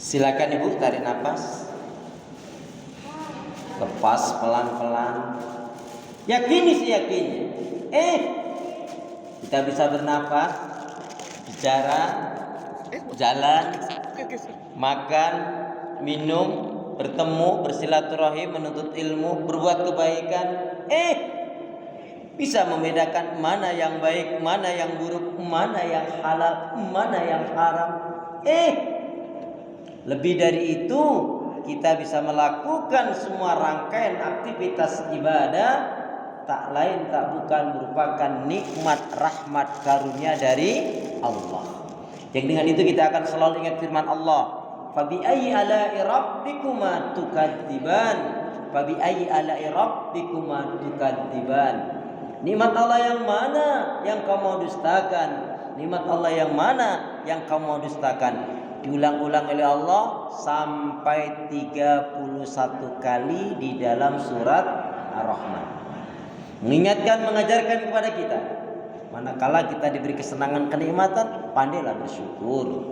Silakan Ibu tarik nafas. Lepas pelan-pelan. Yakini sih yakini. Kita bisa bernafas, bicara, jalan, makan, minum, bertemu, bersilaturahim, menuntut ilmu, berbuat kebaikan. Bisa membedakan mana yang baik, mana yang buruk, mana yang halal, mana yang haram. Lebih dari itu, kita bisa melakukan semua rangkaian aktivitas ibadah tak lain tak bukan merupakan nikmat rahmat karunia dari Allah. Yang dengan itu kita akan selalu ingat firman Allah, "Fabi ayyi ala'i rabbikuma tukadziban? Fabi ayyi ala'i rabbikuma tukadziban?" Nikmat Allah yang mana yang kau mau dustakan? Nikmat Allah yang mana yang kau mau dustakan? Diulang-ulang oleh Allah sampai 31 kali di dalam surat Ar-Rahman. Mengingatkan, mengajarkan kepada kita, manakala kita diberi kesenangan, kenikmatan, pandailah bersyukur.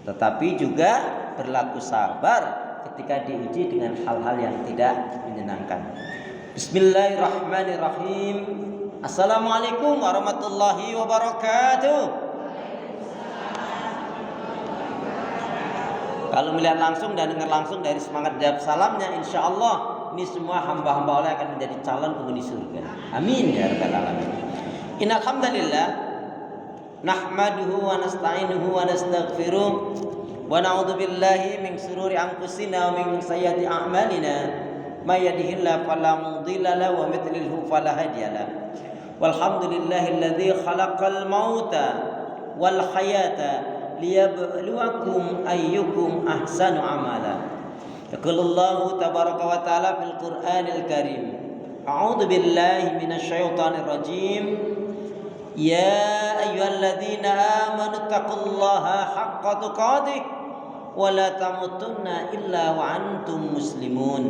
Tetapi juga berlaku sabar ketika diuji dengan hal-hal yang tidak menyenangkan. Bismillahirrahmanirrahim. Assalamualaikum warahmatullahi wabarakatuh. Kalau melihat langsung dan dengar langsung dari semangat jawab salamnya, insya Allah ini semua hamba-hamba Allah akan menjadi calon penghuni surga. Amin ya rabbal alamin. Innal hamdalillah nahmaduhu wa nasta'inuhu wa nastaghfiruh wa na'udzu billahi min shururi anfusina wa min sayyiati a'malina. May yahdihillahu fala mudilla lahu wa may yudlilhu fala hadiya lahu. Walhamdulillahilladzi khalaqal mauta wal hayata liyabluwakum ayyukum ahsanu amala. Yaqulullahu tabaraka wa ta'ala fil Qur'anil Karim. A'udzu billahi minasy syaithanir rajim. Ya ayyuhalladzina amanu taqullaha haqqa tuqatih wa la tamutunna illa wa antum muslimun.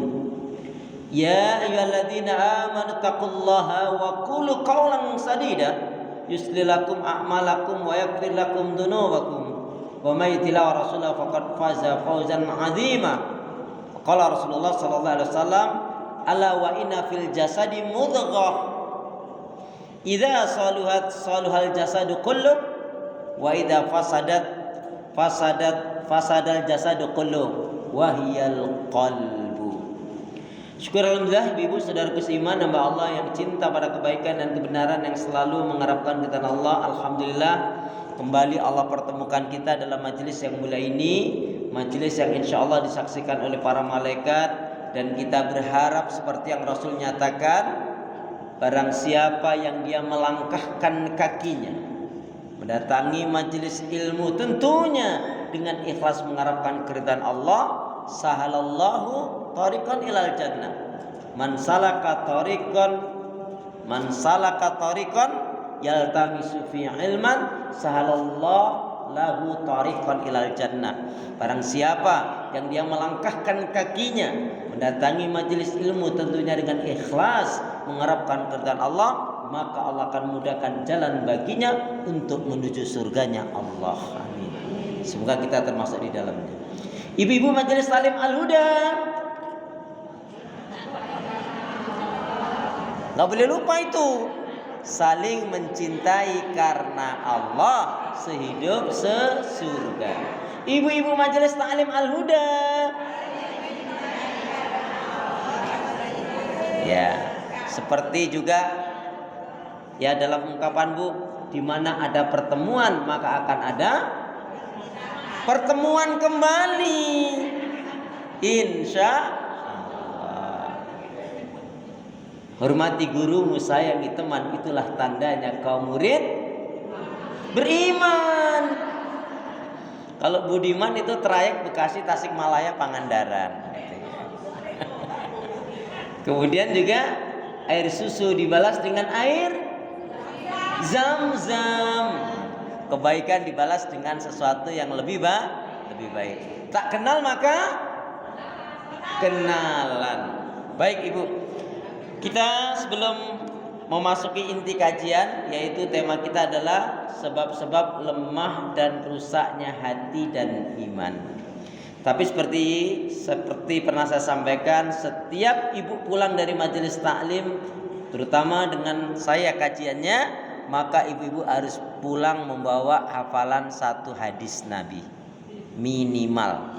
Ya ayyuhalladzina amanu taqullaha wa qulu qawlan sadida yuslih lakum a'malakum wa yaghfir lakum dzunubakum wa may yuti'ir rasulahu faqad faza fawzan 'azima. Qala Rasulullah sallallahu alaihi wasallam, ala wa inna fil jasadi mudghah idza saluhal jasadu kullu wa idza fasadal jasadu kullu wa hiyal qalbu. Syukur alhamdulillah ibu saudaraku seiman, hamba Allah yang cinta pada kebaikan dan kebenaran, yang selalu mengharapkan ridha Allah. Alhamdulillah kembali Allah pertemukan kita dalam majelis yang mulia ini, majelis yang insya Allah disaksikan oleh para malaikat, dan kita berharap seperti yang Rasul nyatakan, barang siapa yang dia melangkahkan kakinya mendatangi majelis ilmu, tentunya dengan ikhlas mengharapkan keridhaan Allah, sahalallahu tariqan ilal jannah. Man salaka tariqan yaltamisu fi ilman sahalallahu lahu tariqan ilal jannah. Barang siapa yang dia melangkahkan kakinya mendatangi majelis ilmu, tentunya dengan ikhlas mengharapkan keridhaan Allah, maka Allah akan mudahkan jalan baginya untuk menuju surganya Allah. Amin. Semoga kita termasuk di dalamnya. Ibu-ibu majelis Talim Al-Huda, gak boleh lupa itu, saling mencintai karena Allah, sehidup sesurga. Ibu-ibu majelis Talim Al-Huda, ya, seperti juga ya dalam ungkapan Bu, di mana ada pertemuan maka akan ada pertemuan kembali, insya Allah. Hormati gurumu, sayangi teman, itulah tandanya kaum murid beriman. Kalau budiman itu trayek Bekasi, Tasikmalaya, Pangandaran. Kemudian juga air susu dibalas dengan air Zam-zam. Kebaikan dibalas dengan sesuatu yang lebih baik. Tak kenal maka kenalan. Baik Ibu, kita sebelum memasuki inti kajian, yaitu tema kita adalah sebab-sebab lemah dan rusaknya hati dan iman. Tapi seperti pernah saya sampaikan, setiap ibu pulang dari majelis taklim, terutama dengan saya kajiannya, maka ibu-ibu harus pulang membawa hafalan 1 hadis Nabi minimal.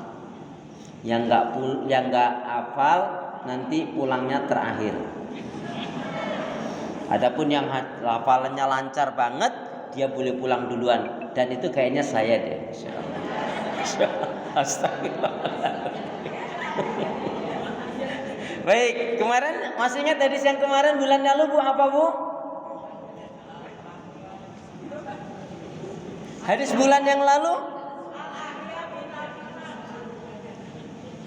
Yang nggak hafal nanti pulangnya terakhir. Adapun yang hafalannya lancar banget, dia boleh pulang duluan. Dan itu kayaknya saya deh. Astagfirullah. Baik, kemarin masih ingat hadis yang kemarin bulan lalu Bu, apa Bu? Hadis bulan yang lalu?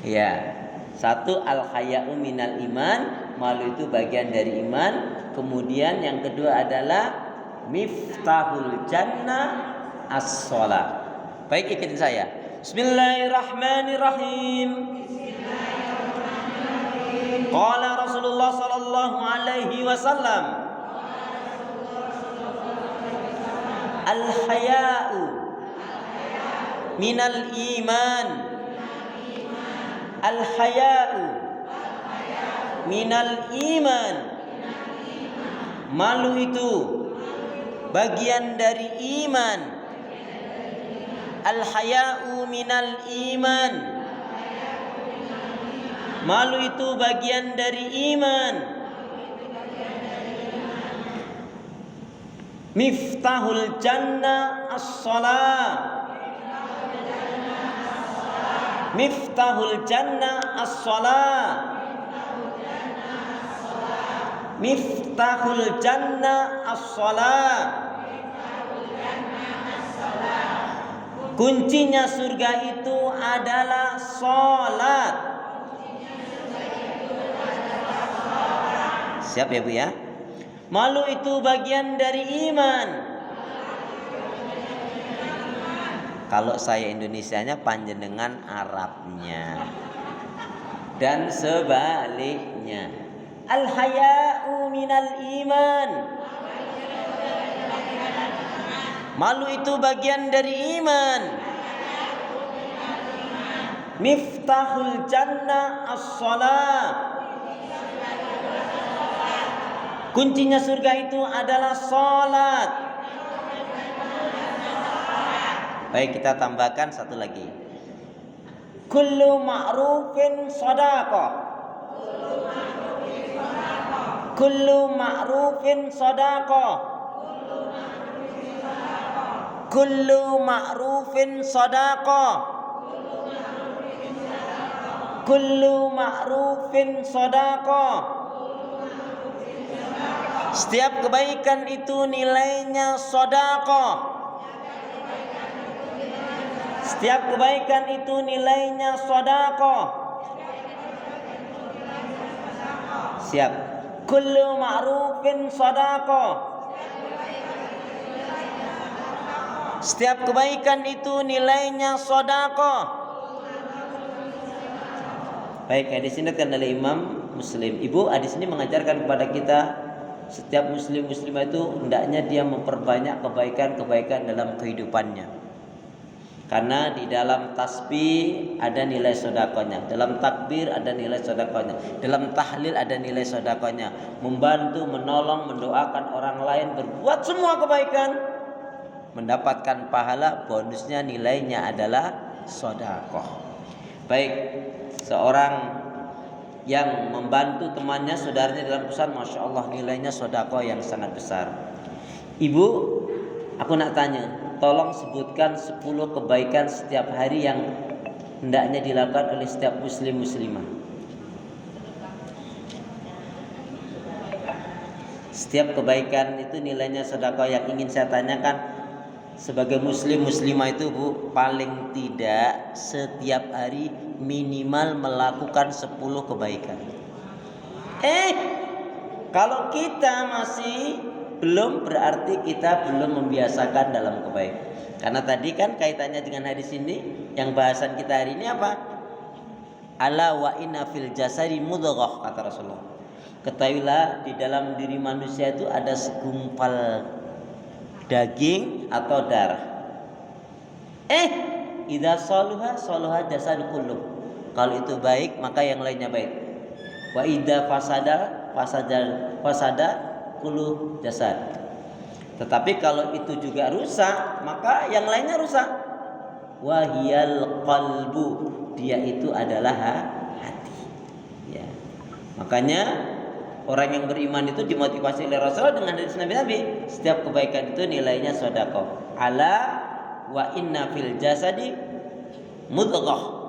Ya, 1 al-haya'u minal iman, malu itu bagian dari iman. Kemudian yang kedua adalah miftahul jannah as-shalah. Baik, ikutin saya. Bismillahirrahmanirrahim. Qala Rasulullah sallallahu alaihi wasallam, al-haya'u minal iman. Al-haya'u minal iman. Malu itu bagian dari iman. Al-haya'u minal iman. Malu itu bagian dari iman. Miftahul jannah as-shalah. Miftahul jannah as-shalah. Miftahul jannah as-shalah. Kuncinya surga itu adalah salat. Siap ya Bu ya? Malu itu bagian dari iman. Kalau saya Indonesianya, panjenengan Arabnya. Dan sebaliknya. Al-haya'u minal iman. Malu itu bagian dari iman. Miftahul jannah as-shalah. Kuncinya surga itu adalah salat. Baik, kita tambahkan satu lagi. Kullu ma'rufin shadaqah. Kullu ma'rufin shadaqah. Kullu ma'rufin shadaqah. Kullu ma'rufin shadaqah. Setiap kebaikan itu nilainya shadaqah. Setiap kebaikan itu nilainya shadaqah. Siap. Kullu ma'rufin shadaqah. Setiap kebaikan itu nilainya shadaqah. Baik, hadis ini kan dari Imam Muslim. Ibu, hadis ini mengajarkan kepada kita setiap muslimah itu hendaknya dia memperbanyak kebaikan-kebaikan dalam kehidupannya. Karena di dalam tasbih ada nilai sedekahnya, dalam takbir ada nilai sedekahnya, dalam tahlil ada nilai sedekahnya. Membantu, menolong, mendoakan orang lain, berbuat semua kebaikan, mendapatkan pahala, bonusnya nilainya adalah sedekah. Baik, seorang yang membantu temannya, saudaranya dalam usaha, Masya Allah nilainya sedekah yang sangat besar. Ibu, aku nak tanya, tolong sebutkan 10 kebaikan setiap hari yang hendaknya dilakukan oleh setiap muslimah. Setiap kebaikan itu nilainya sedekah. Yang ingin saya tanyakan, sebagai muslimah itu Bu, paling tidak setiap hari minimal melakukan 10 kebaikan. Kalau kita masih belum, berarti kita belum membiasakan dalam kebaikan. Karena tadi kan kaitannya dengan hadis ini, yang bahasan kita hari ini apa? Ala wa inna fil jasadi mudghah, kata Rasulullah. Ketahuilah di dalam diri manusia itu ada segumpal daging atau darah. idza saluha saluha jasad kullu. Kalau itu baik maka yang lainnya baik. Wa idza fasada kullu jasad. Tetapi kalau itu juga rusak maka yang lainnya rusak. Wahiyal qalbu, dia itu adalah hati. Ya. Makanya orang yang beriman itu dimotivasi oleh Rasul dengan hadis Nabi, setiap kebaikan itu nilainya sedekah. Ala wa inna fil jasadi mudghah.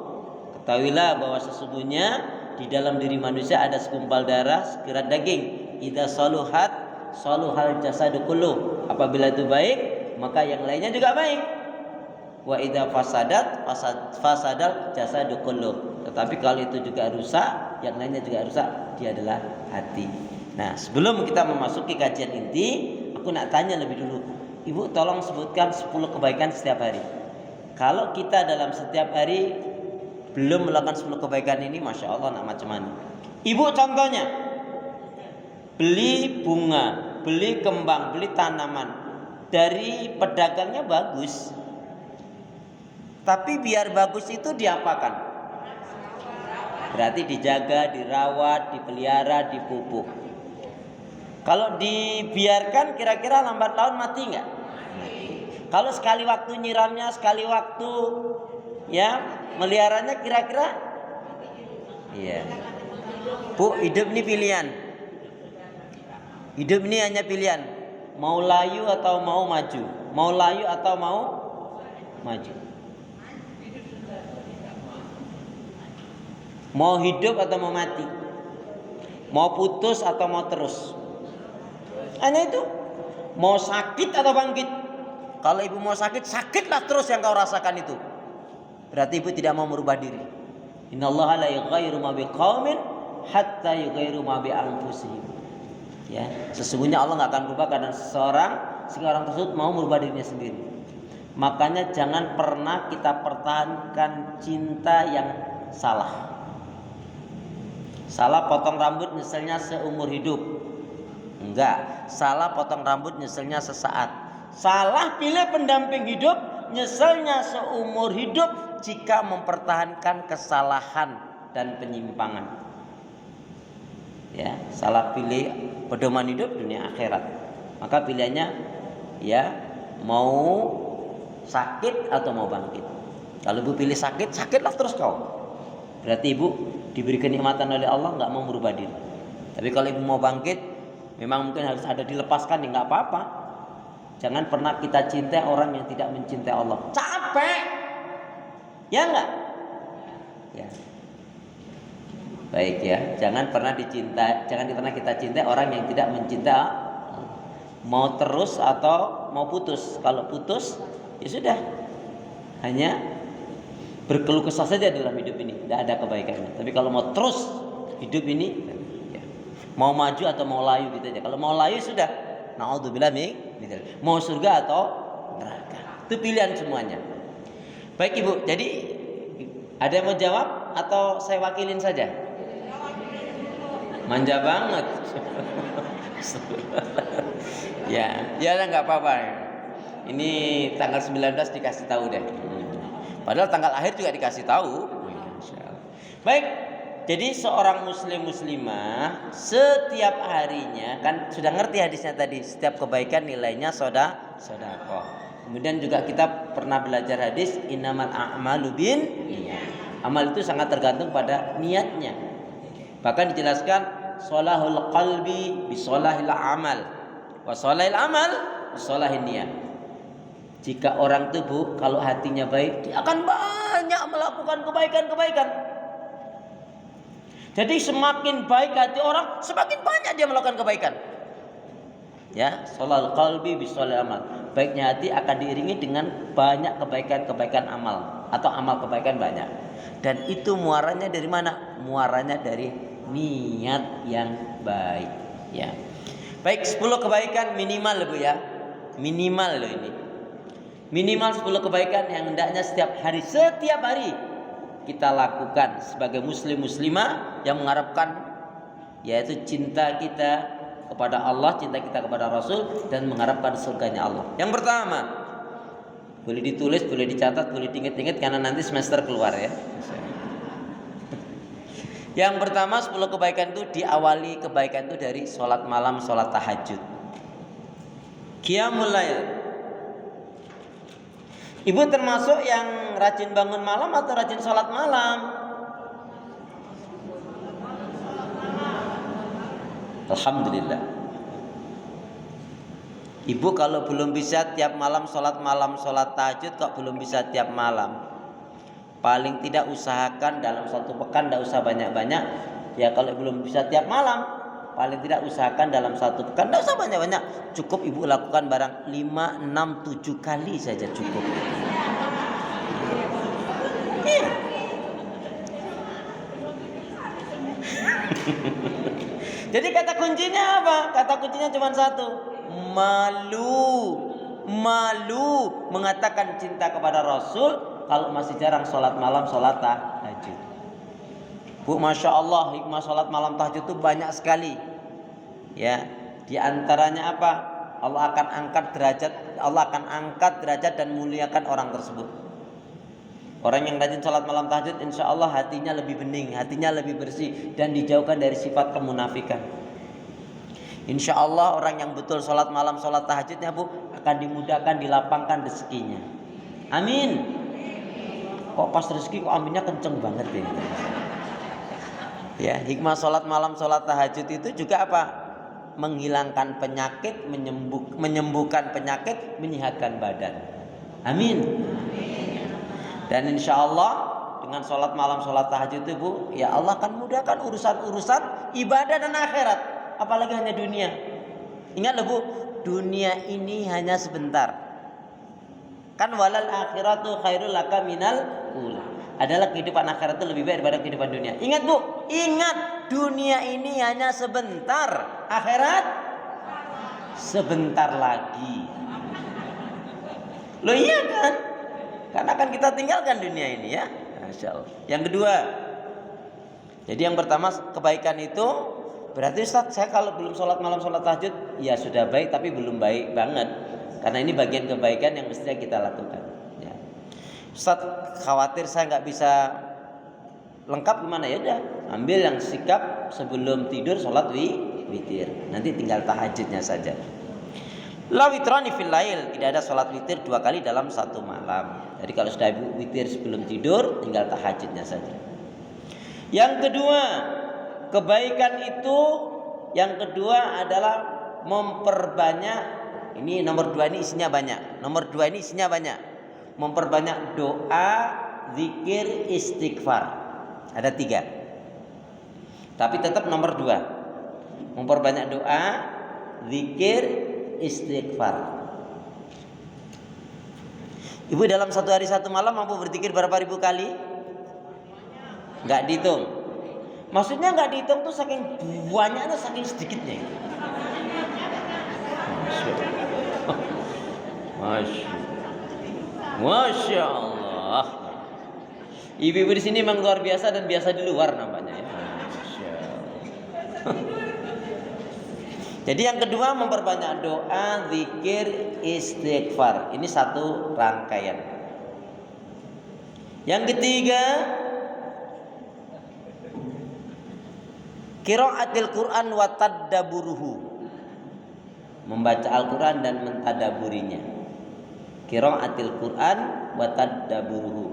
Ketahuilah bahwa sesungguhnya di dalam diri manusia ada segumpal darah, sekirat daging. Idza saluhat saluhal jasadu kullu. Apabila itu baik, maka yang lainnya juga baik. Wa idza fasadal jasadu kullu. Tetapi kalau itu juga rusak, yang lainnya juga rusak, dia adalah hati. Nah, sebelum kita memasuki kajian inti, aku nak tanya lebih dulu. Ibu tolong sebutkan 10 kebaikan setiap hari. Kalau kita dalam setiap hari belum melakukan 10 kebaikan ini, Masya Allah nak macam mana? Ibu contohnya beli bunga, beli kembang, beli tanaman. Dari pedagangnya bagus, tapi biar bagus itu diapakan? Berarti dijaga, dirawat, dipelihara, dipupuk. Kalau dibiarkan kira-kira lambat laun mati nggak? Kalau sekali waktu nyiramnya, sekali waktu ya meliharanya kira-kira? Iya. Bu, hidup ini pilihan. Hidup ini hanya pilihan. Mau layu atau mau maju? Mau layu atau mau maju? Mau hidup atau mau mati? Mau putus atau mau terus? Hanya itu. Mau sakit atau bangkit? Kalau ibu mau sakit, sakitlah terus yang kau rasakan itu. Berarti ibu tidak mau merubah diri. Innallaha la yughayyiru ma biqaumin hatta yughayyiru ma bi anfusihim. Ya, sesungguhnya Allah enggak akan berubah keadaan seseorang sehingga orang tersebut mau merubah dirinya sendiri. Makanya jangan pernah kita pertahankan cinta yang salah. Salah potong rambut nyeselnya seumur hidup. Enggak. Salah potong rambut nyeselnya sesaat. Salah pilih pendamping hidup, nyeselnya seumur hidup jika mempertahankan kesalahan dan penyimpangan. Ya, salah pilih pedoman hidup dunia akhirat. Maka pilihannya ya mau sakit atau mau bangkit. Kalau ibu pilih sakit, sakitlah terus kau. Berarti ibu diberi kenikmatan oleh Allah, nggak mau merubah diri. Tapi kalau ibu mau bangkit, memang mungkin harus ada dilepaskan, ya nggak apa-apa. Jangan pernah kita cintai orang yang tidak mencintai Allah. Capek, ya nggak? Ya. Baik ya, jangan pernah kita cintai orang yang tidak mencintai Allah. Mau terus atau mau putus? Kalau putus, ya sudah, hanya berkeluh kesah saja dalam hidup ini, tidak ada kebaikannya. Tapi kalau mau terus hidup ini, ya, mau maju atau mau layu gitu aja. Kalau mau layu sudah, naudzubillah gitu. Mau surga atau neraka, itu pilihan semuanya. Baik ibu, jadi ada yang mau jawab atau saya wakilin saja? Manja banget. Ya nggak apa-apa. Ini tanggal 19 dikasih tahu deh. Padahal tanggal akhir juga dikasih tahu. Baik, jadi seorang muslimah setiap harinya kan sudah ngerti hadisnya tadi, setiap kebaikan nilainya sedekah. Kemudian juga kita pernah belajar hadis innamal a'malu binniyat. Amal itu sangat tergantung pada niatnya. Bahkan dijelaskan sholahul qalbi bisolahil amal wa sholahil amal bisolahin niyat. Jika orang tubuh kalau hatinya baik, dia akan banyak melakukan kebaikan-kebaikan. Jadi semakin baik hati orang, semakin banyak dia melakukan kebaikan. Ya, sholahul qalbi bisolahil amal. Baiknya hati akan diiringi dengan banyak kebaikan-kebaikan amal atau amal kebaikan banyak. Dan itu muaranya dari mana? Muaranya dari niat yang baik. Ya. Baik, 10 kebaikan minimal Bu ya. Minimal loh ini. Minimal 10 kebaikan yang hendaknya setiap hari kita lakukan sebagai muslimah yang mengharapkan yaitu cinta kita kepada Allah, cinta kita kepada Rasul dan mengharapkan surganya Allah. Yang pertama, Boleh ditulis, boleh dicatat, boleh diingat-ingat karena nanti semester keluar ya. Yang pertama 10 kebaikan itu diawali kebaikan itu dari sholat malam, sholat tahajud. Qiyamul lail. Ibu termasuk yang rajin bangun malam atau rajin sholat malam? Alhamdulillah. Ibu kalau belum bisa tiap malam, sholat tahajud, kok belum bisa tiap malam? Paling tidak usahakan dalam satu pekan, tidak usah banyak-banyak. Ya kalau belum bisa tiap malam, paling tidak usahakan dalam satu pekan, tidak usah banyak-banyak. Cukup ibu lakukan barang 5, 6, 7 kali saja cukup. Jadi kata kuncinya apa? Kata kuncinya cuma satu. Malu mengatakan cinta kepada Rasul kalau masih jarang sholat malam, sholat tahajud. Bu, masya Allah, hikmah sholat malam tahajud itu banyak sekali. Ya, di antaranya apa? Allah akan angkat derajat dan muliakan orang tersebut. Orang yang rajin sholat malam tahajud, insya Allah hatinya lebih bening, hatinya lebih bersih dan dijauhkan dari sifat kemunafikan. Insya Allah orang yang betul sholat malam, sholat tahajudnya bu, akan dimudahkan, dilapangkan rezekinya. Amin. Kok pas rezeki kok aminnya kenceng banget ya? Ya, hikmah sholat malam, sholat tahajud itu juga apa? Menghilangkan penyakit, menyembuhkan penyakit, menyehatkan badan. Amin. Dan insya Allah dengan sholat malam, sholat tahajud itu bu, ya Allah akan mudahkan urusan-urusan ibadah dan akhirat. Apalagi hanya dunia. Ingat loh bu, dunia ini hanya sebentar. Kan walal akhiratu khairul laka minal ula. Adalah kehidupan akhirat itu lebih baik daripada kehidupan dunia. Ingat bu, ingat dunia ini hanya sebentar. Akhirat sebentar lagi. Loh iya kan? Karena akan kita tinggalkan dunia ini ya. Masya Allah. Yang kedua, jadi yang pertama kebaikan itu berarti Ustaz, saya kalau belum sholat malam, sholat tahajud, ya sudah baik tapi belum baik banget. Karena ini bagian kebaikan yang mestinya kita lakukan. Ya. Ustaz, khawatir saya nggak bisa lengkap gimana? Ya udah, ambil yang sikap sebelum tidur sholat witir. Nanti tinggal tahajudnya saja. La witrani fil lail, tidak ada sholat witir 2 kali dalam satu malam. Jadi kalau sudah witir sebelum tidur, tinggal tahajudnya saja. Yang kedua, kebaikan itu yang kedua adalah memperbanyak. Ini nomor 2 ini isinya banyak. Nomor 2 ini isinya banyak. Memperbanyak doa, zikir, istighfar. Ada 3. Tapi tetap nomor 2. Memperbanyak doa, zikir, istighfar. Ibu dalam satu hari satu malam mampu berzikir berapa ribu kali? Enggak dihitung. Maksudnya enggak dihitung tuh saking banyaknya, saking sedikitnya. Masya Allah. Ibu-ibu di sini memang luar biasa dan biasa di luar nampaknya ya. Masya Allah. Jadi yang kedua memperbanyak doa, zikir, istighfar. Ini satu rangkaian. Yang ketiga, qiraatil Quran wa tadabburuhu. Membaca Al-Quran dan mentadaburinya. Qiraatil Quran wa tadabburuhu.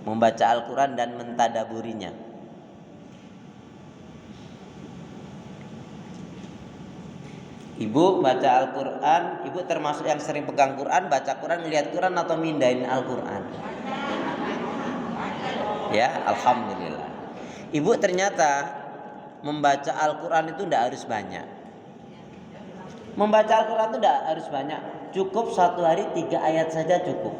Membaca Al-Quran dan mentadaburinya. Ibu baca Al-Quran, ibu termasuk yang sering pegang Quran, baca Quran, lihat Quran atau mindahin Al-Quran? Ya, alhamdulillah. Ibu ternyata membaca Al-Quran itu tidak harus banyak. Membaca Al-Quran itu tidak harus banyak. Cukup satu hari 3 ayat saja cukup.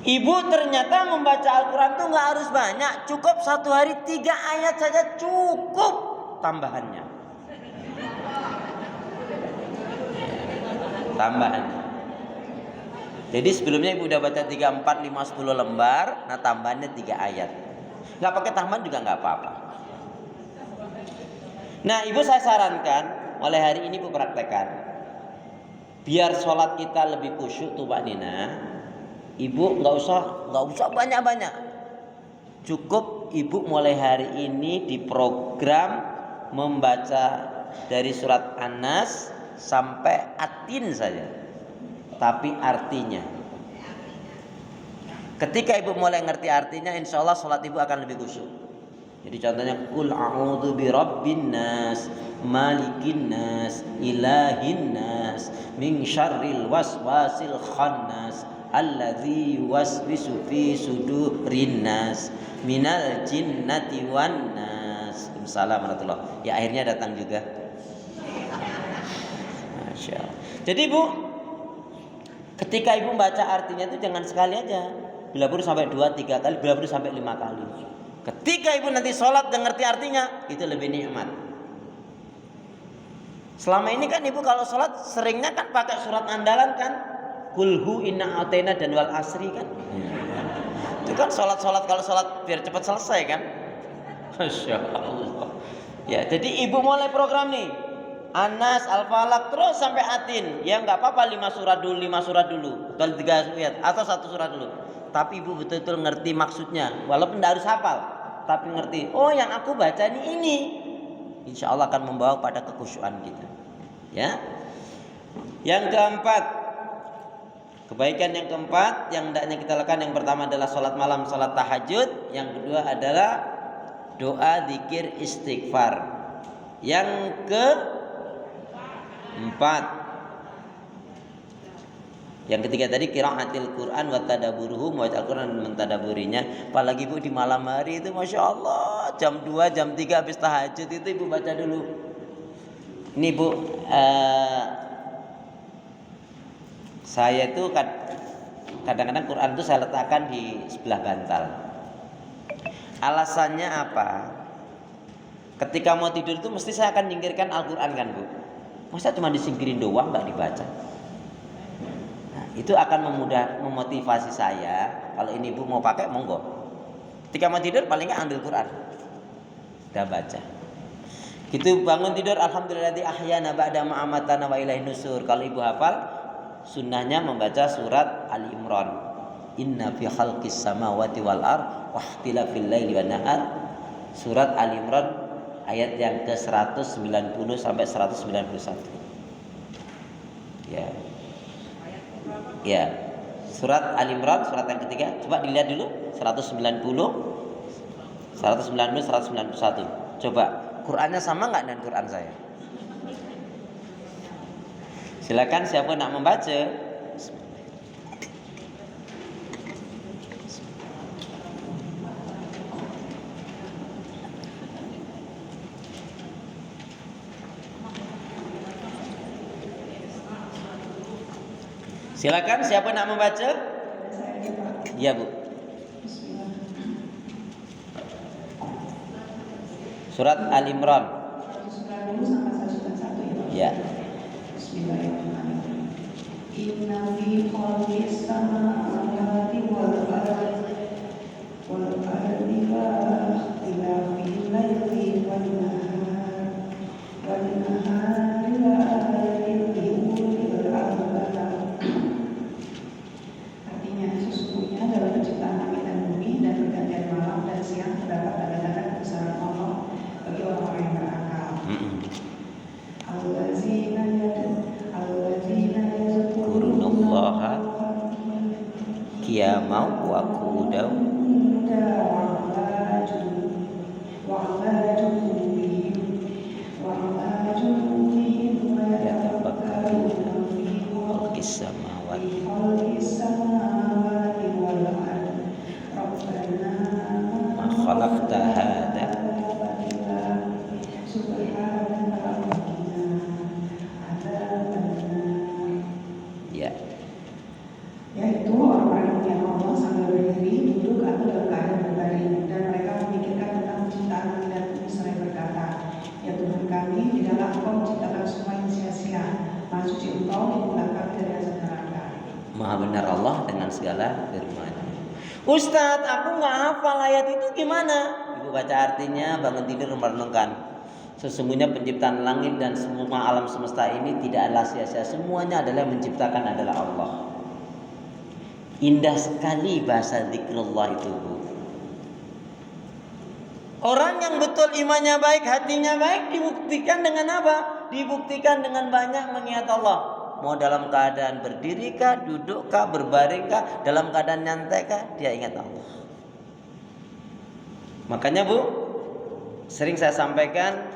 Ibu ternyata membaca Al-Quran itu nggak harus banyak. Cukup satu hari 3 ayat saja cukup tambahannya. Tambahan. Jadi sebelumnya ibu udah baca 3, 4, 5, 10 lembar. Nah tambahannya 3 ayat. Gak pakai tambahan juga gak apa-apa. Nah ibu saya sarankan mulai hari ini ibu praktekkan. biar sholat kita lebih khusyuk tuh Pak Nina, ibu nggak usah banyak-banyak. Cukup ibu mulai hari ini diprogram membaca dari surat An-Nas sampai Atin saja. Tapi artinya, ketika ibu mulai ngerti artinya, insya Allah sholat ibu akan lebih khusyuk. Jadi contohnya, Qul a'udzu birabbin nas, malikin nas, ilahin nas, min syarril waswasil khannas, alladzi yuwaswisu fi sudurin nas, minal jinnati wan nas. Waalaikumsalam warahmatullah. Ya akhirnya datang juga. Masya Allah. Jadi ibu, ketika ibu baca artinya itu jangan sekali aja, bila perlu sampai 2-3 kali, bila perlu sampai 5 kali. Ketika ibu nanti sholat dan ngerti artinya, itu lebih nikmat. Selama ini kan ibu kalau sholat seringnya kan pakai surat andalan kan, Kulhu inna atena dan wal asri kan. Itu kan sholat kalau sholat biar cepat selesai kan. Masya Allah. Ya, jadi ibu mulai program nih, Anas, Al-Falaq terus sampai Atin. Ya nggak apa-apa 5 surat dulu, atau 3 ayat atau 1 surat dulu. Tapi ibu betul-betul ngerti maksudnya, walaupun tidak harus hafal, tapi ngerti. Oh, yang aku baca ini. Insya Allah akan membawa pada kekhusyuan kita. Ya. Yang keempat, kebaikan yang keempat yang hendaknya kita lakukan, yang pertama adalah sholat malam, sholat tahajud. Yang kedua adalah doa, zikir, istighfar. Yang keempat, yang ketiga tadi qiraatil Quran wa tadabburuhu, membaca Al-Quran dan mentadaburinya. Apalagi ibu di malam hari itu Masya Allah, jam 2, jam 3 habis tahajud itu ibu baca dulu. Ini bu, saya itu kadang-kadang Quran itu saya letakkan di sebelah bantal. Alasannya apa? Ketika mau tidur itu mesti saya akan nyingkirkan Al-Quran kan bu. Masa cuma disingkirin doang nggak dibaca? Itu akan memotivasi saya. Kalau ini ibu mau pakai monggo. Ketika mau tidur paling nggak ambil Quran, udah baca. Gitu bangun tidur, alhamdulillah ahyana ba'da ma amatana wa ilaihin nusur. Kalau ibu hafal, sunnahnya membaca surat Ali Imran. Inna fi khalqis samawati wal ard wa ikhtilafil laili wan nahar. Surat Ali Imran ayat yang ke-190 sampai 191. Ya. Ya, surat Al-Imran, surat yang ketiga. Coba dilihat dulu, 190, 191. Coba, Qurannya sama nggak dengan Quran saya? Silakan siapa nak membaca. Silakan siapa nak membaca? Ya bu. Surat Al-Imran. Ya. Bismillahirrahmanirrahim. Inna fi khalqis samawati wal ardi wa ikhtilafil laili wan nahar la ayatin li ulil albab. Artinya, sesungguhnya dalam penciptaan langit dan bumi dan pergantian malam dan siang terdapat tanda-tanda kebesaran Allah bagi orang-orang yang berakal. Qurunullaha qiyamau wa qu'udaw yatafakkaruna fi khalqis samawati ma khalaqta hadza. Ya. Yaitu orang-orang yang Allah sambil berdiri, duduk atau dalam keadaan berbaring, dan mereka memikirkan tentang penciptaan langit dan bumi seraya berkata, ya Tuhan kami, tidaklah Engkau menciptakan semua yang sia-sia, Maha suci Engkau yang kami dari azab neraka. Maha benar Allah dengan segala firman-Nya. Ustadz, aku nggak hafal ayat itu gimana? Ibu baca artinya, bangun tidur merenungkan. Sesungguhnya penciptaan langit dan semua alam semesta ini tidaklah sia-sia. Semuanya adalah menciptakan adalah Allah. Indah sekali bahasa zikrullah itu, Bu. Orang yang betul imannya baik, hatinya baik, dibuktikan dengan apa? Dibuktikan dengan banyak mengingat Allah. Mau dalam keadaan berdiri kah, duduk kah, berbaring kah, dalam keadaan nyantai kah, dia ingat Allah. Makanya, Bu, sering saya sampaikan,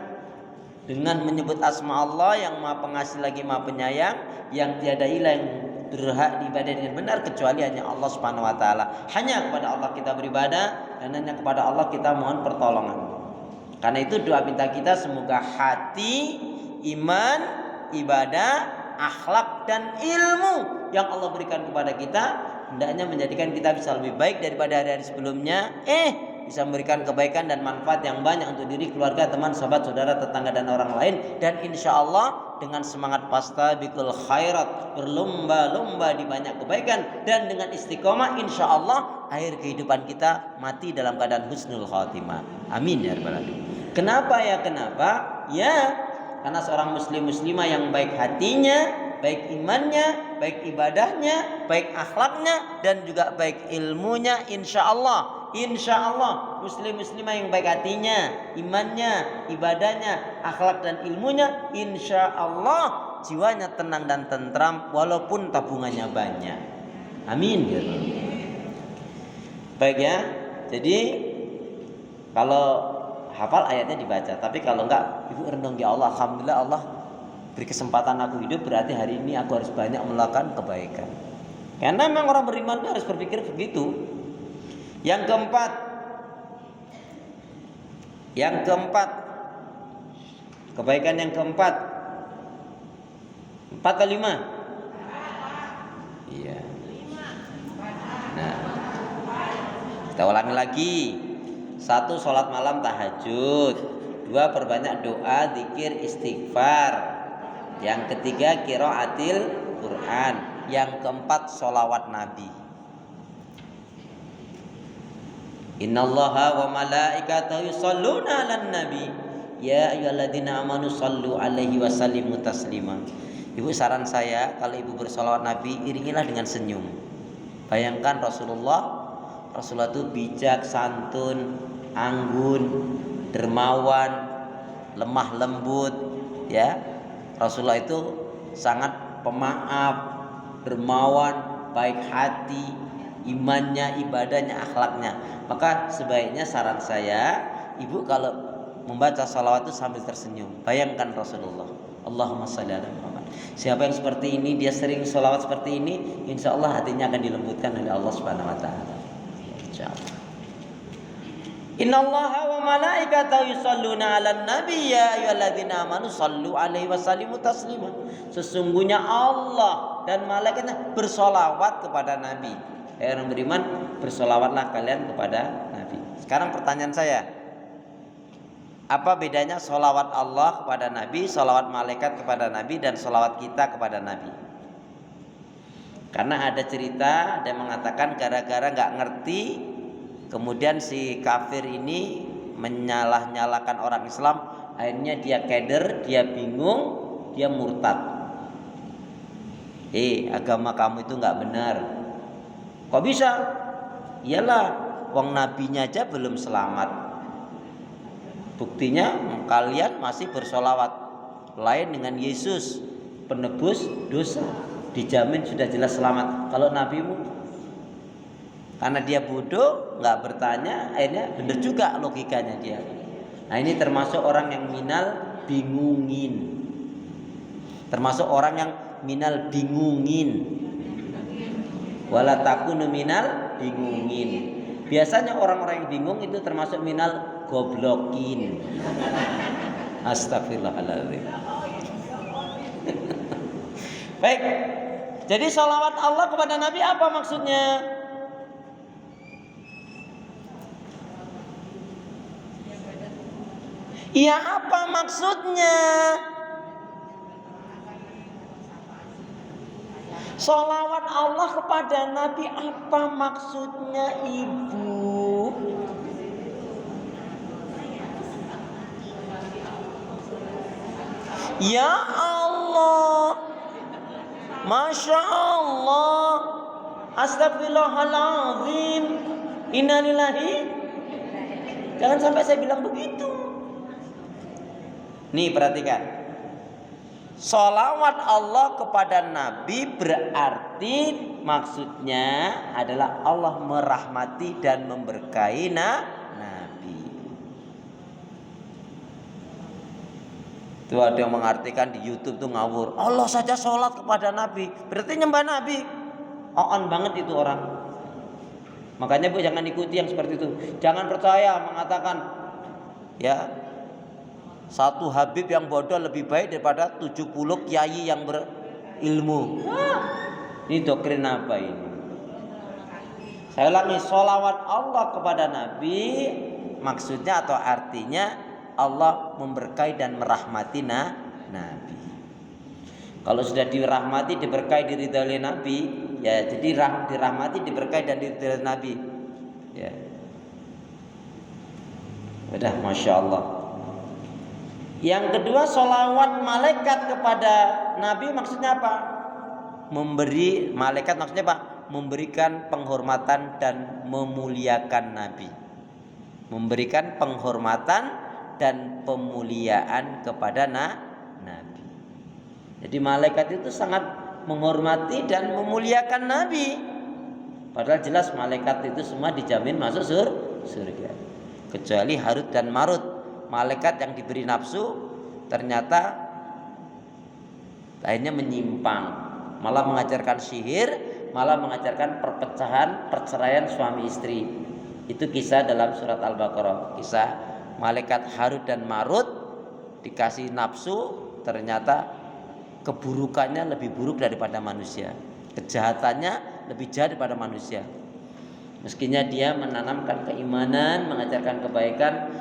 dengan menyebut asma Allah yang Maha Pengasih lagi Maha Penyayang, yang tiada ilah yang berhak diibadah dengan benar kecuali hanya Allah Subhanahu wa taala. Hanya kepada Allah kita beribadah dan hanya kepada Allah kita mohon pertolongan. Karena itu doa minta kita semoga hati, iman, ibadah, akhlak dan ilmu yang Allah berikan kepada kita hendaknya menjadikan kita bisa lebih baik daripada hari-hari sebelumnya, bisa memberikan kebaikan dan manfaat yang banyak untuk diri, keluarga, teman, sahabat, saudara, tetangga dan orang lain. Dan insya Allah dengan semangat fastabiqul khairat, berlomba-lomba di banyak kebaikan, dan dengan istiqomah insya Allah akhir kehidupan kita mati dalam keadaan husnul khatimah. Amin ya rabbal alamin. Kenapa ya? Kenapa? Ya, karena seorang muslimah yang baik hatinya, baik imannya, baik ibadahnya, baik akhlaknya, dan juga baik ilmunya, insya Allah muslimah yang baik hatinya, imannya, ibadahnya, akhlak dan ilmunya, insya Allah jiwanya tenang dan tentram walaupun tabungannya banyak. Amin. Baik ya. Jadi kalau hafal ayatnya dibaca, tapi kalau enggak, ibu renung, ya Allah, alhamdulillah Allah beri kesempatan aku hidup, berarti hari ini aku harus banyak melakukan kebaikan. Karena memang orang beriman harus berpikir begitu. Yang keempat, kebaikan yang keempat, 4 atau 5? Iya. Nah, kita ulangi lagi. 1, sholat malam tahajud. 2, perbanyak doa, zikir, istighfar. Yang ketiga, qiraatil Quran. Yang keempat, sholawat Nabi. Innallaha wa malaikatahu yusholluna 'alan nabi ya ayyuhalladzina amanu shallu 'alaihi wa sallimu taslima. Ibu, saran saya kalau ibu bersolawat Nabi, iringilah dengan senyum. Bayangkan Rasulullah itu bijak, santun, anggun, dermawan, lemah lembut, ya. Rasulullah itu sangat pemaaf, dermawan, baik hati, imannya, ibadahnya, akhlaknya. Maka sebaiknya saran saya, ibu kalau membaca salawat itu sambil tersenyum. Bayangkan Rasulullah, Allahumma shalli ala Muhammad. Siapa yang seperti ini, dia sering salawat seperti ini, insya Allah hatinya akan dilembutkan oleh Allah Subhanahu wa taala. Insyaallah. Innallaha wa malaikatahu yusholluna 'alan nabi ya ayyuhalladzina amanu shallu 'alaihi wa sallimu taslima. Sesungguhnya Allah dan malaikatnya bersolawat kepada Nabi. Orang beriman, bersolawatlah kalian kepada Nabi. Sekarang pertanyaan saya, apa bedanya solawat Allah kepada Nabi, solawat malaikat kepada Nabi, dan solawat kita kepada Nabi? Karena ada cerita, ada yang mengatakan gara-gara gak ngerti, kemudian si kafir ini menyalah-nyalakan orang Islam, akhirnya dia keder, dia bingung, dia murtad. Agama kamu itu gak benar. Kok bisa? Iyalah, wong nabinya aja belum selamat. Buktinya kalian masih bersolawat. Lain dengan Yesus, penebus dosa, dijamin sudah jelas selamat. Kalau nabimu, karena dia bodoh, nggak bertanya, akhirnya benar juga logikanya dia. Nah, ini termasuk orang yang minal bingungin. Termasuk orang yang minal bingungin. Wala takunu minal bingungin. Biasanya orang-orang yang bingung itu termasuk minal goblokin. Astagfirullahaladzim. Baik. Jadi sholawat Allah kepada Nabi apa maksudnya? Iya, apa maksudnya? Sholawat Allah kepada Nabi apa maksudnya, Ibu? Ya Allah, Masya Allah, Astagfirullahaladzim, innalillahi. Jangan sampai saya bilang begitu. Nih perhatikan, sholawat Allah kepada Nabi berarti maksudnya adalah Allah merahmati dan memberkahi Nabi. Tuh ada yang mengartikan di YouTube tuh ngawur, Allah saja sholat kepada Nabi berarti nyembah Nabi. On banget itu orang. Makanya Bu jangan ikuti yang seperti itu. Jangan percaya mengatakan ya satu Habib yang bodoh lebih baik daripada 70 kiai yang berilmu. Ini doktrin apa ini? Saya ulangi, sholawat Allah kepada Nabi maksudnya atau artinya Allah memberkahi dan merahmati Nabi. Kalau sudah dirahmati, diberkahi, diridhai oleh Nabi, ya jadi dirahmati, diberkahi dan diridhai oleh Nabi. Ya. Udah, Masya Allah. Yang kedua, sholawat malaikat kepada Nabi maksudnya apa? Memberi malaikat maksudnya apa? Memberikan penghormatan dan memuliakan Nabi. Memberikan penghormatan dan pemuliaan kepada Nabi. Jadi malaikat itu sangat menghormati dan memuliakan Nabi. Padahal jelas malaikat itu semua dijamin masuk surga. Kecuali Harut dan Marut, malaikat yang diberi nafsu ternyata akhirnya menyimpang, malah mengajarkan sihir, malah mengajarkan perceraian suami istri. Itu kisah dalam surat Al-Baqarah. Kisah malaikat Harut dan Marut dikasih nafsu, ternyata keburukannya lebih buruk daripada manusia, kejahatannya lebih jahat daripada manusia. Meskinya dia menanamkan keimanan, mengajarkan kebaikan,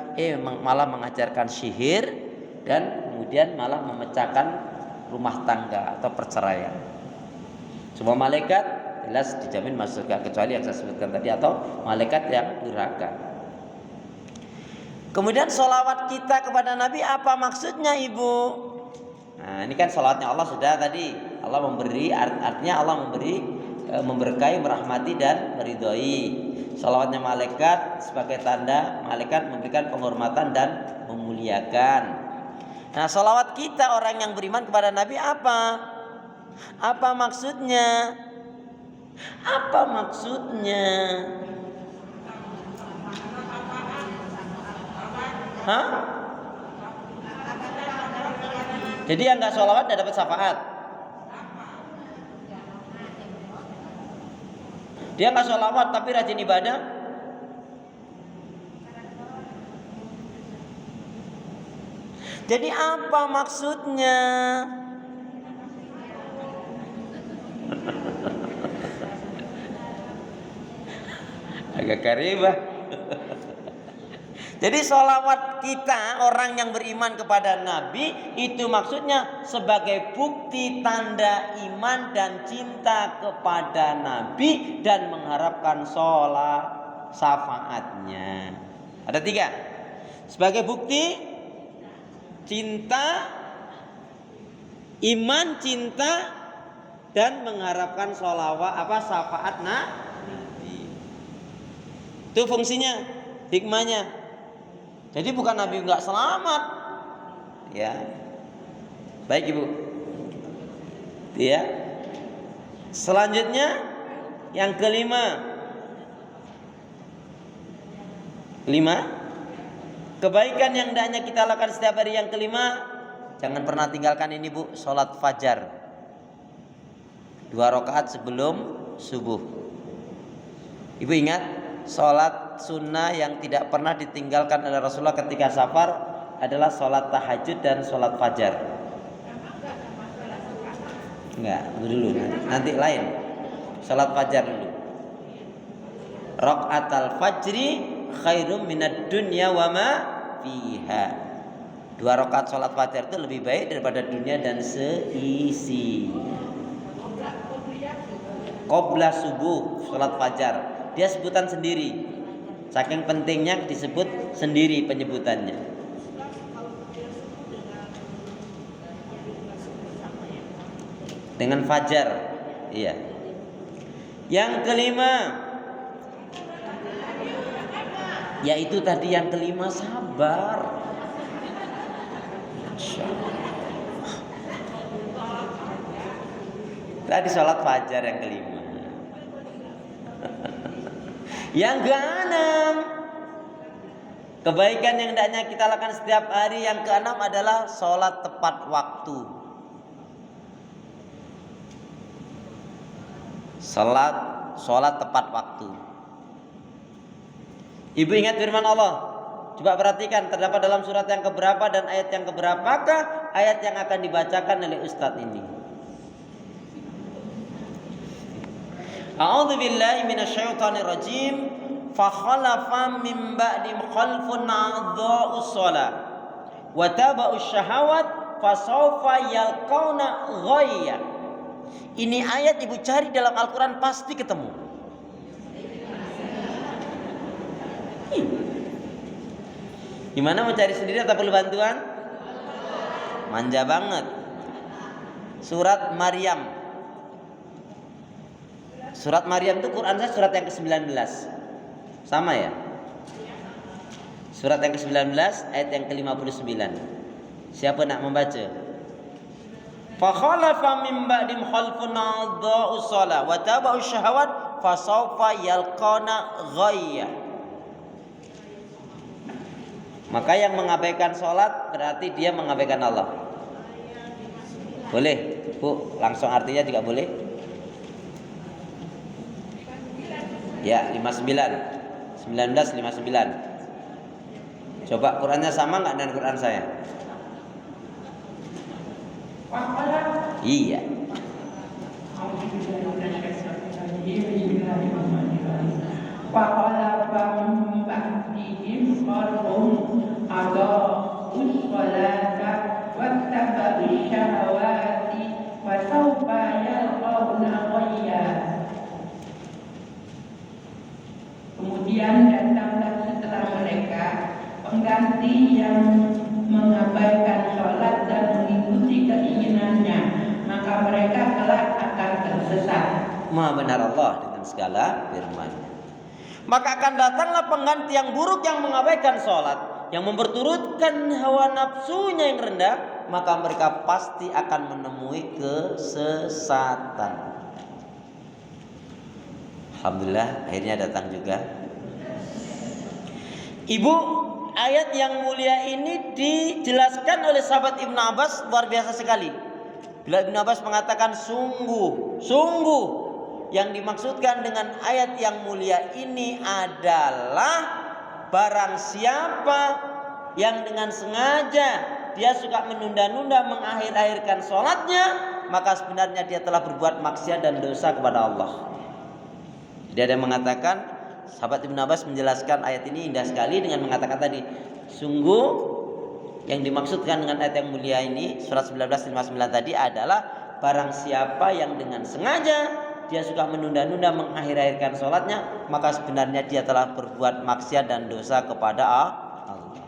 malah mengajarkan sihir dan kemudian malah memecahkan rumah tangga atau perceraian. Semua malaikat jelas dijamin masuk surga kecuali yang saya sebutkan tadi atau malaikat yang durhaka. Kemudian sholawat kita kepada Nabi apa maksudnya Ibu? Nah ini kan sholawatnya Allah sudah tadi. Allah memberi, artinya Allah memberi, memberkahi, merahmati dan meridhoi. Sholawatnya malaikat sebagai tanda malaikat memberikan penghormatan dan memuliakan. Nah sholawat kita orang yang beriman kepada Nabi apa? Apa maksudnya? Apa maksudnya? Hah? Jadi yang nggak sholawat tidak dapat syafaat. Dia nggak sholawat tapi rajin ibadah. Jadi apa maksudnya? Agak karibah. Jadi sholawat kita orang yang beriman kepada Nabi itu maksudnya sebagai bukti tanda iman dan cinta kepada Nabi dan mengharapkan syafaatnya. Ada 3. Sebagai bukti cinta, iman, cinta dan mengharapkan syafaat Nabi. Itu fungsinya, hikmahnya. Jadi bukan Nabi enggak selamat. Ya. Baik Ibu. Ya. Selanjutnya yang kelima. 5. Kebaikan yang hendaknya kita lakukan setiap hari. Yang kelima, jangan pernah tinggalkan ini Bu, sholat fajar 2 rakaat sebelum subuh. Ibu ingat, sholat sunnah yang tidak pernah ditinggalkan oleh Rasulullah ketika safar adalah sholat tahajud dan sholat fajar. Enggak, dulu nanti lain. Sholat fajar dulu. Rakaatul fajri khairum minad dunya wa ma fiha. 2 rakaat sholat fajar itu lebih baik daripada dunia dan seisi. Qobla subuh sholat fajar, dia sebutan sendiri. Saking pentingnya disebut sendiri penyebutannya. dengan fajar. Iya. Yang kelima, yaitu tadi yang kelima, sabar. Tadi sholat fajar yang kelima. Yang keenam, kebaikan yang hendaknya kita lakukan setiap hari. Yang keenam adalah sholat tepat waktu. Sholat tepat waktu. Ibu ingat firman Allah. Coba perhatikan, terdapat dalam surat yang keberapa dan ayat yang keberapakah ayat yang akan dibacakan oleh Ustadz ini. A'udzu billahi minasyaitonir rajim. Fa khalafa min ba'dihim khalfun a'dha'us shalah wa taba'us syahawat fa sawfa yalqauna ghayya. Ini ayat ibu cari dalam Al-Qur'an pasti ketemu. Gimana, mau cari sendiri atau perlu bantuan? Manja banget. Surat Maryam. Surat Maryam itu Quran saya surat yang ke-19. Sama ya? Surat yang ke-19 ayat yang ke-59. Siapa nak membaca? Fa khalafa min ba'dim khalfun a'dha'us shalah wa taba'us syahawat fa sawfa yalqana ghayya. Maka yang mengabaikan sholat berarti dia mengabaikan Allah. Boleh, Bu, langsung artinya juga boleh. Ya, 59 1959. Coba Qurannya sama nggak dengan Quran saya? Iya. Kemudian datanglah setelah mereka pengganti yang mengabaikan sholat dan mengikuti keinginannya, maka mereka kelak akan tersesat. Maha benar Allah dengan segala firman-Nya. Maka akan datanglah pengganti yang buruk yang mengabaikan sholat, yang memperturutkan hawa nafsunya yang rendah, maka mereka pasti akan menemui kesesatan. Alhamdulillah akhirnya datang juga. Ibu, ayat yang mulia ini dijelaskan oleh sahabat Ibnu Abbas luar biasa sekali. Bila Ibnu Abbas mengatakan sungguh yang dimaksudkan dengan ayat yang mulia ini adalah barang siapa yang dengan sengaja dia suka menunda-nunda mengakhir-akhirkan sholatnya, maka sebenarnya dia telah berbuat maksiat dan dosa kepada Allah. Jadi ada yang mengatakan, sahabat Ibnu Abbas menjelaskan ayat ini indah sekali dengan mengatakan tadi, sungguh yang dimaksudkan dengan ayat yang mulia ini surat 1959 tadi adalah barang siapa yang dengan sengaja dia suka menunda-nunda mengakhir-akhirkan sholatnya, maka sebenarnya dia telah berbuat maksiat dan dosa kepada Allah.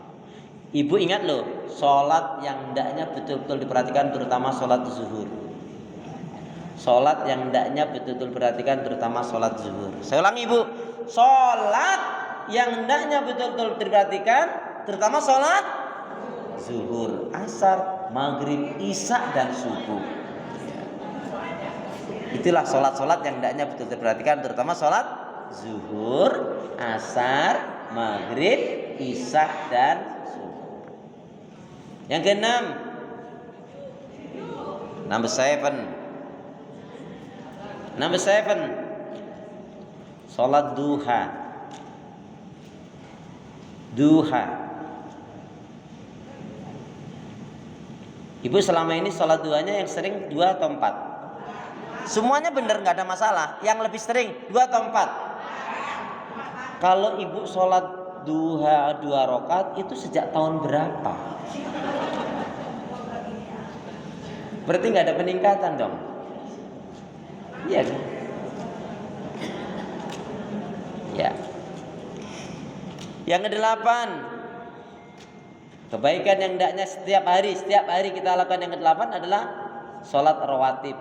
Ibu ingat loh, sholat yang hendaknya betul-betul diperhatikan, terutama sholat zuhur. Sholat yang hendaknya betul-betul diperhatikan, terutama sholat zuhur. Saya ulangi Ibu, sholat yang hendaknya betul-betul diperhatikan, terutama sholat zuhur, asar, maghrib, isya dan subuh. Itulah sholat-sholat yang hendaknya betul diperhatikan, terutama sholat zuhur, asar, maghrib, isya dan subuh. Yang keenam, number 7, sholat duha. Ibu selama ini sholat duhanya yang sering 2 atau 4? Semuanya benar, nggak ada masalah. Yang lebih sering 2 atau 4? Kalau ibu sholat duha 2 rakaat itu sejak tahun berapa? Berarti nggak ada peningkatan dong. Iya kan? Ya. Yang ke-8, kebaikan yang hendaknya setiap hari kita lakukan. Yang ke-8 adalah sholat rawatib.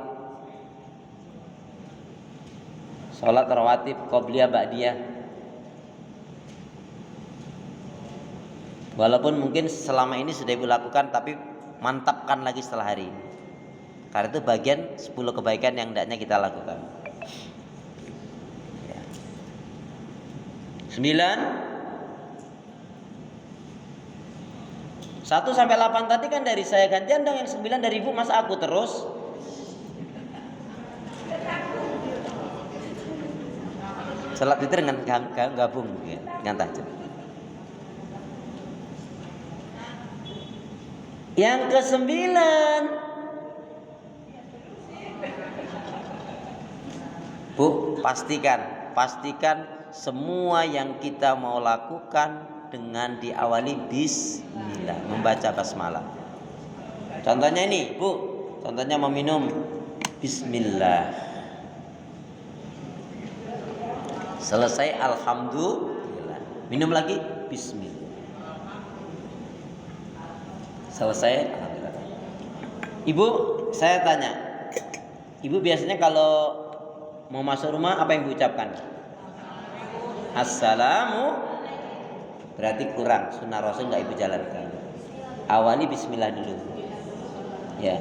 Sholat rawatib qobliyah ba'diyah. Walaupun mungkin selama ini sudah ibu lakukan, tapi mantapkan lagi setelah hari ini. Karena itu bagian 10 kebaikan yang hendaknya kita lakukan. 9 1 sampai 8 tadi kan dari saya, gantian dong yang 9 dari ibu, masa aku terus? Salat witir dengan gabung ya, dengan tahajud. Yang ke-9 Bu, pastikan semua yang kita mau lakukan dengan diawali bismillah, membaca basmalah. Contohnya ini, Bu. Contohnya meminum, bismillah. Selesai alhamdulillah. Minum lagi, bismillah. Selesai alhamdulillah. Ibu, saya tanya. Ibu biasanya kalau mau masuk rumah apa yang diucapkan? Assalamu. Berarti kurang, sunnah Rasul nggak ibu jalankan. Awali bismillah dulu. Ya,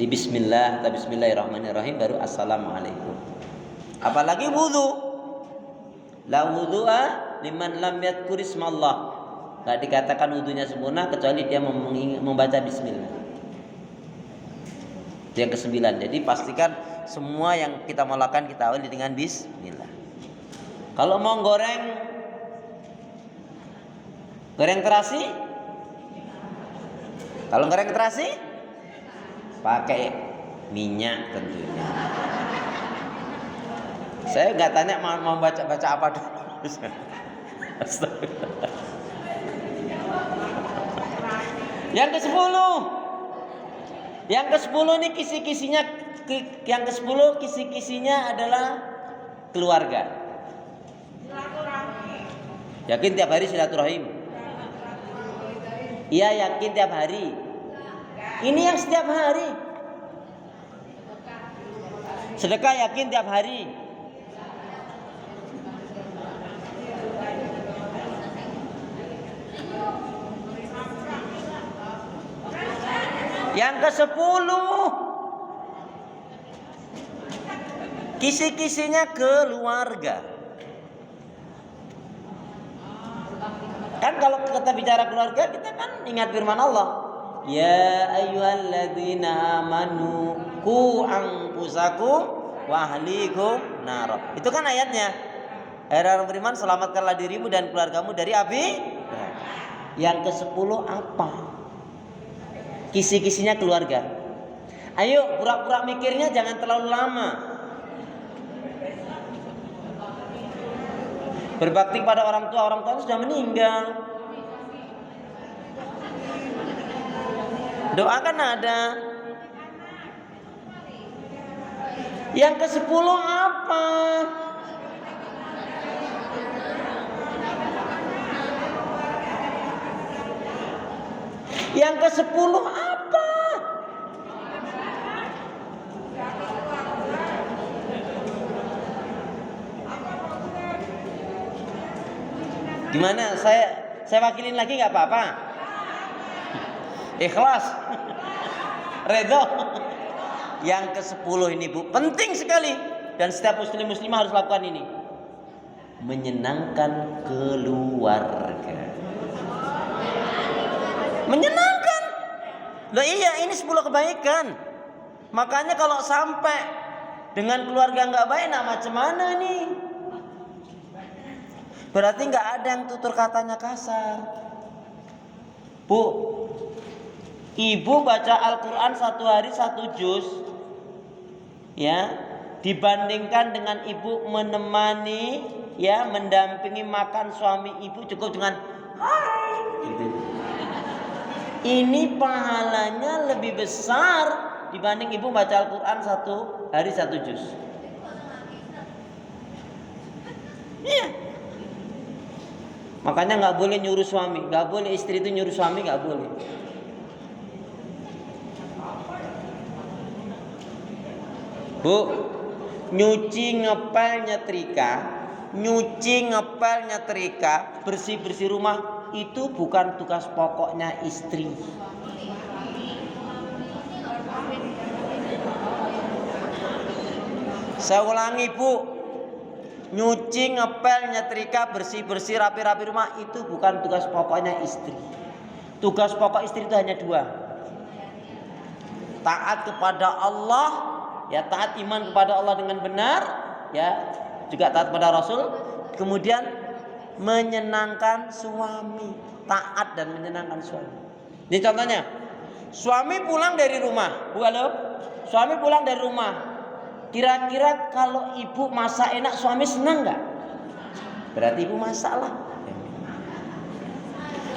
di bismillah atau bismillahirrahmanirrahim baru assalamualaikum. Apalagi wudu. La wudu'a liman lam yadhkur ismallah. Enggak dikatakan wudunya sempurna kecuali dia membaca bismillah. Yang ke-9. Jadi pastikan semua yang kita mau lakukan kita awali dengan bismillah. Kalau mau goreng terasi? Kalau goreng terasi pakai minyak tentunya. Saya nggak tanya mau baca apa dulu. Yang ke-10 ini kisi-kisinya, yang ke-10 kisi-kisinya adalah keluarga. Yakin tiap hari silaturahim? Iya, yakin tiap hari. Ini yang setiap hari. Sedekah yakin tiap hari. Yang ke-10 kisi-kisinya keluarga. Kan kalau kita bicara keluarga, kita kan ingat firman Allah. Ya ayyuhalladzina amanu qu anfusakum wa ahlikum nar. Itu kan ayatnya. Orang beriman, selamatkanlah dirimu dan keluargamu dari api. Yang ke-10 apa? Kisi-kisinya keluarga. Ayo pura-pura mikirnya jangan terlalu lama. Berbakti pada orang tua sudah meninggal. Doa kan ada. Yang ke-10 apa? Yang ke-10 apa? Gimana? Saya wakilin lagi nggak apa-apa? Ikhlas. Redho. Yang ke-10 ini Bu, penting sekali dan setiap muslimah harus lakukan ini. Menyenangkan keluarga. Menyenangkan. Loh iya, ini 10 kebaikan. Makanya kalau sampai dengan keluarga nggak baik, nah macam mana nih? Berarti nggak ada yang tutur katanya kasar. Bu, ibu baca Al-Quran 1 hari 1 juz, ya, dibandingkan dengan ibu menemani, ya, mendampingi makan suami ibu cukup dengan gitu. Ini pahalanya lebih besar dibanding ibu baca Al-Quran 1 hari 1 juz. Iya. Makanya nggak boleh nyuruh suami, nggak boleh istri itu nyuruh suami, nggak boleh. Bu, nyuci, ngepel, nyetrika, bersih-bersih rumah itu bukan tugas pokoknya istri. Saya ulangi, Bu. Nyuci, ngepel, nyetrika, bersih-bersih, rapi-rapi rumah itu bukan tugas pokoknya istri. Tugas pokok istri itu hanya 2. Taat kepada Allah, ya taat iman kepada Allah dengan benar, ya juga taat kepada Rasul. Kemudian menyenangkan suami, taat dan menyenangkan suami. Ini contohnya, suami pulang dari rumah, Bu, halo? Suami pulang dari rumah. Kira-kira kalau ibu masak enak, suami senang nggak? Berarti ibu masaklah.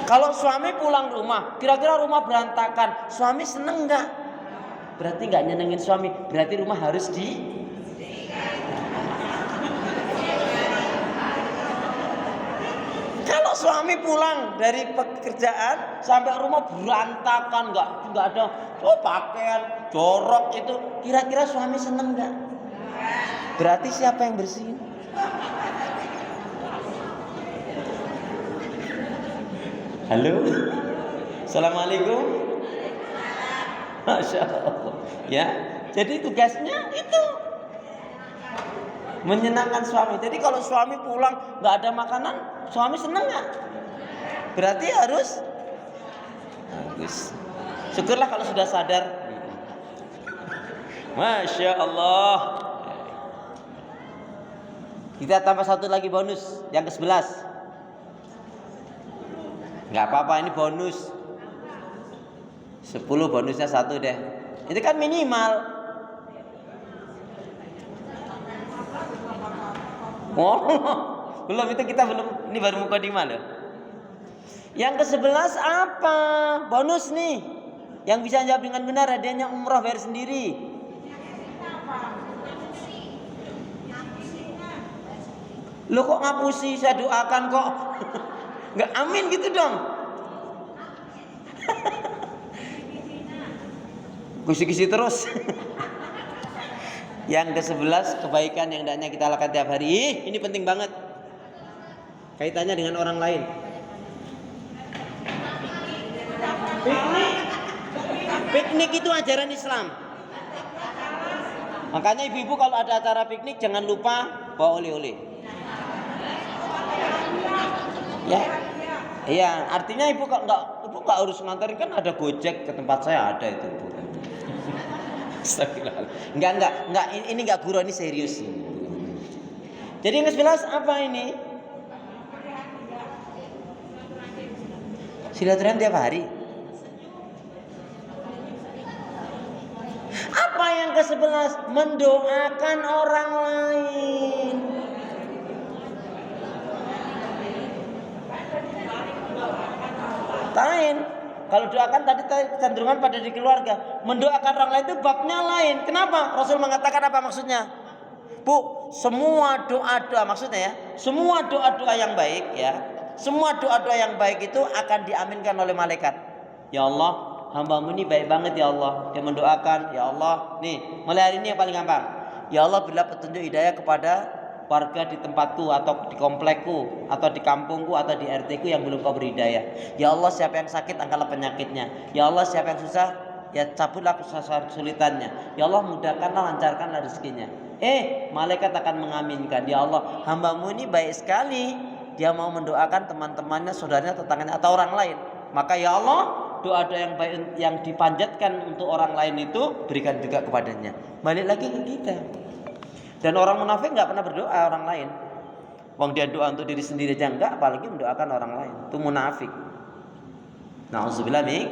Kalau suami pulang rumah, kira-kira rumah berantakan, suami senang nggak? Berarti nggak nyenengin suami. Berarti rumah harus Kalau suami pulang dari pekerjaan sampai rumah berantakan, nggak ada pakaian jorok itu, kira-kira suami seneng nggak? Berarti siapa yang bersihin? Halo, assalamualaikum. Masya Allah. Ya, jadi tugasnya itu menyenangkan suami. Jadi kalau suami pulang nggak ada makanan, suami seneng nggak? Berarti harus bagus. Syukurlah kalau sudah sadar. Masya Allah. Kita tambah satu lagi bonus, yang ke-11. Nggak apa-apa, ini bonus. 10 bonusnya 1 deh. Itu kan minimal. Oh, belum, itu kita belum, ini baru mukadimah loh. Yang ke-11 apa? Bonus nih. Yang bisa jawab dengan benar hadiahnya umrah bayar sendiri. Lo kok ngapusi, saya doakan kok. Nggak amin gitu dong. Kisi-kisi terus. Yang ke-11 kebaikan yang hendaknya kita lakukan tiap hari. Ini penting banget. Kaitannya dengan orang lain. Piknik itu ajaran Islam. Makanya ibu-ibu kalau ada acara piknik jangan lupa bawa oleh-oleh. Ya, iya. Artinya ibu nggak harus nganterin, kan ada Gojek ke tempat saya ada itu. Enggak. Ini nggak guru, ini serius ini. Jadi yang ke-11 apa ini? Silaturahmi tiap hari. Apa yang ke-11? Mendoakan orang lain. Lain. Kalau doakan tadi cenderungan pada di keluarga. Mendoakan orang lain itu babnya lain. Kenapa? Rasul mengatakan apa maksudnya? Bu, semua doa-doa maksudnya ya, semua doa-doa yang baik ya, semua doa-doa yang baik itu akan diaminkan oleh malaikat. Ya Allah, hamba-Mu ini baik banget ya Allah. Dia mendoakan, ya Allah, nih, mulai hari ini yang paling gampang. Ya Allah, berilah petunjuk hidayah kepada warga di tempatku atau di komplekku atau di kampungku atau di RT ku yang belum Kau beri hidayah. Ya Allah, siapa yang sakit angkatlah penyakitnya. Ya Allah, siapa yang susah ya cabutlah kesulitannya. Ya Allah, mudahkanlah, lancarkanlah rezekinya. Malaikat akan mengaminkan. Ya Allah, hamba-Mu ini baik sekali. Dia mau mendoakan teman-temannya, saudaranya, tetangganya atau orang lain. Maka ya Allah, doa-doa yang baik yang dipanjatkan untuk orang lain itu berikan juga kepadanya. Balik lagi ke kita. Dan orang munafik nggak pernah berdoa orang lain. Wong dia doa untuk diri sendiri aja enggak, apalagi mendoakan orang lain. Itu munafik. Nauzubillah min